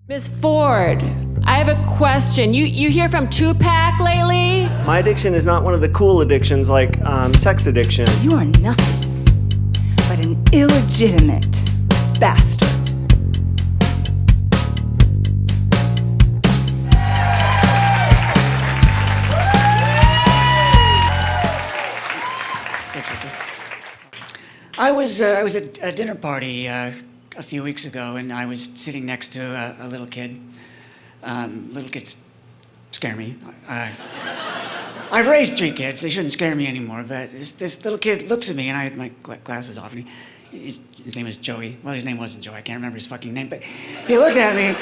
Miss Ford, I have a question. You hear from Tupac lately? My addiction is not one of the cool addictions like sex addiction. You are nothing but an illegitimate bastard. Thanks, Richard. I was at a dinner party a few weeks ago, and I was sitting next to a little kid. Little kids scare me. I've raised 3 kids. They shouldn't scare me anymore, but this little kid looks at me, and I had my glasses off, and his name is Joey. Well, his name wasn't Joey. I can't remember his fucking name, but he looked at me,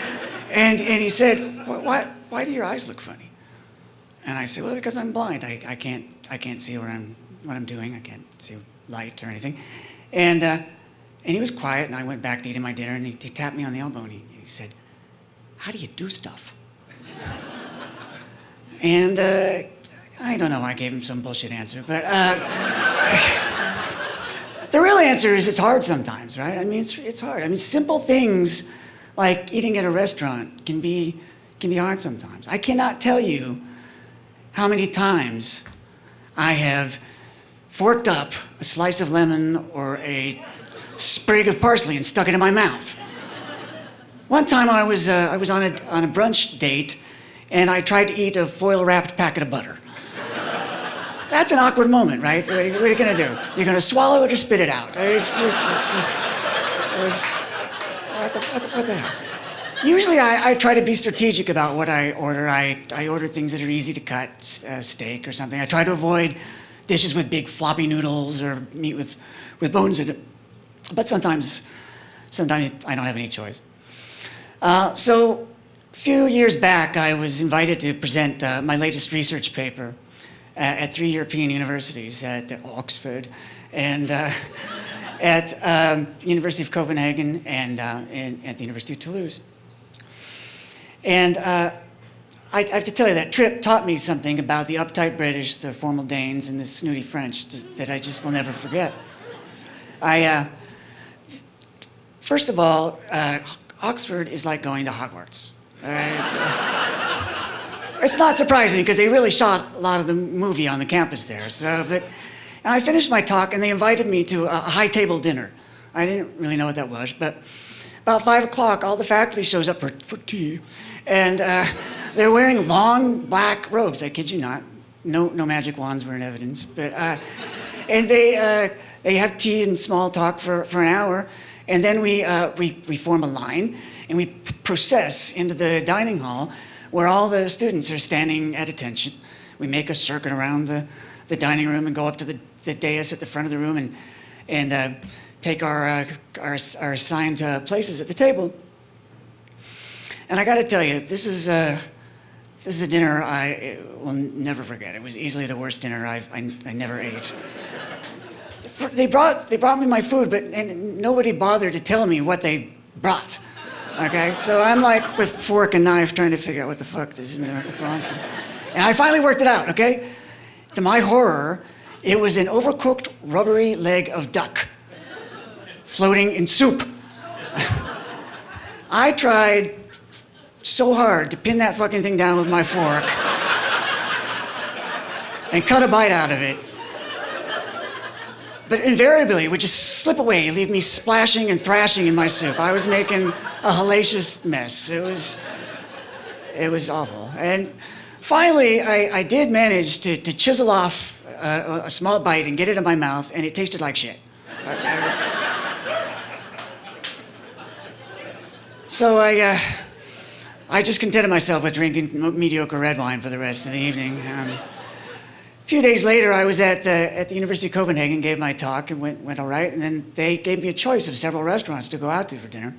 and he said, why do your eyes look funny? And I said, well, because I'm blind. I can't see what I'm doing. I can't see light or anything. And he was quiet, and I went back to eating my dinner, and he tapped me on the elbow, and he said, how do you do stuff? And I don't know, I gave him some bullshit answer, but the real answer is it's hard sometimes, right? I mean, it's hard. I mean, simple things like eating at a restaurant can be hard sometimes. I cannot tell you how many times I have forked up a slice of lemon or a sprig of parsley and stuck it in my mouth. One time I was on a brunch date, and I tried to eat a foil-wrapped packet of butter. That's an awkward moment, right? What are you gonna do? You're gonna swallow it or spit it out? What the hell? Usually I try to be strategic about what I order. I order things that are easy to cut, steak or something. I try to avoid dishes with big floppy noodles or meat with bones in it. But sometimes I don't have any choice. So a few years back, I was invited to present my latest research paper at 3 European universities, at Oxford, and at University of Copenhagen, and at the University of Toulouse. And I have to tell you, that trip taught me something about the uptight British, the formal Danes, and the snooty French that I just will never forget. First of all, Oxford is like going to Hogwarts. It's not surprising because they really shot a lot of the movie on the campus there. And I finished my talk, and they invited me to a high table dinner. I didn't really know what that was, but about 5 o'clock, all the faculty shows up for tea, and they're wearing long black robes. I kid you not. No magic wands were in evidence, but and they have tea and small talk for an hour. And then we form a line, and we process into the dining hall where all the students are standing at attention. We make a circuit around the dining room and go up to the dais at the front of the room and take our assigned places at the table. And I got to tell you, this is a dinner I will never forget. It was easily the worst dinner I never ate. They brought me my food, and nobody bothered to tell me what they brought. Okay, so I'm like with fork and knife trying to figure out what the fuck this is in there. And I finally worked it out. Okay, to my horror, it was an overcooked rubbery leg of duck floating in soup. I tried so hard to pin that fucking thing down with my fork and cut a bite out of it. But invariably, it would just slip away and leave me splashing and thrashing in my soup. I was making a hellacious mess. It was awful. And finally, I did manage to chisel off a small bite and get it in my mouth, and it tasted like shit. So I just contented myself with drinking mediocre red wine for the rest of the evening. A few days later, I was at the University of Copenhagen, gave my talk, and went all right. And then they gave me a choice of several restaurants to go out to for dinner.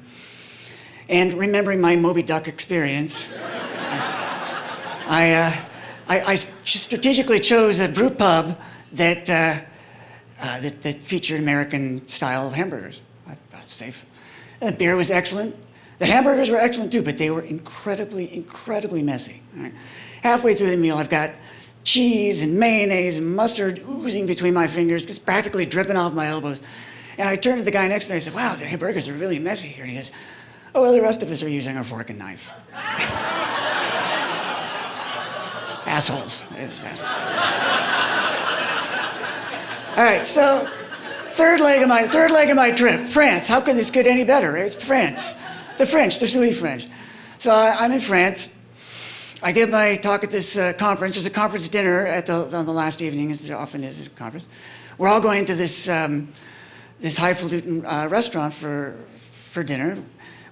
And remembering my Moby Duck experience, I strategically chose a brew pub that featured American-style hamburgers. I thought it's safe. And the beer was excellent. The hamburgers were excellent too, but they were incredibly, incredibly messy. All right. Halfway through the meal, I've got cheese and mayonnaise and mustard oozing between my fingers, just practically dripping off my elbows. And I turned to the guy next to me and I said, wow, the hamburgers are really messy here. And he says, Oh, well, the rest of us are using our fork and knife. Assholes. All right, so third leg of my trip, France. How could this get any better? Right? It's France, the French, the Louis French. So I'm in France. I give my talk at this conference. There's a conference dinner on the last evening, as there often is at a conference. We're all going to this highfalutin restaurant for dinner.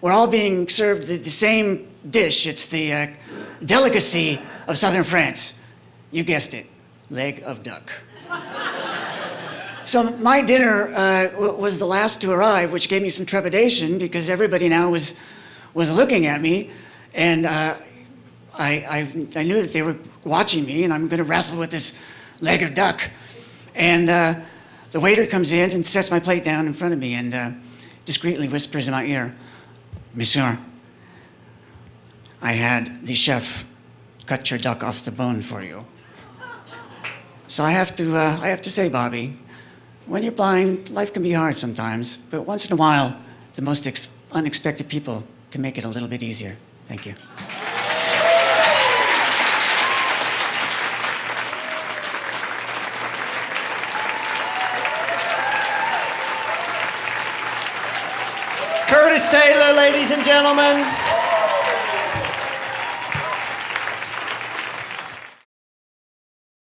We're all being served the same dish. It's the delicacy of southern France. You guessed it, leg of duck. So my dinner was the last to arrive, which gave me some trepidation because everybody now was looking at me, and I knew that they were watching me, and I'm going to wrestle with this leg of duck. And the waiter comes in and sets my plate down in front of me and discreetly whispers in my ear, "Monsieur, I had the chef cut your duck off the bone for you." So I have to say, Bobby, when you're blind, life can be hard sometimes, but once in a while, the most unexpected people can make it a little bit easier. Thank you. Curtis Taylor, ladies and gentlemen.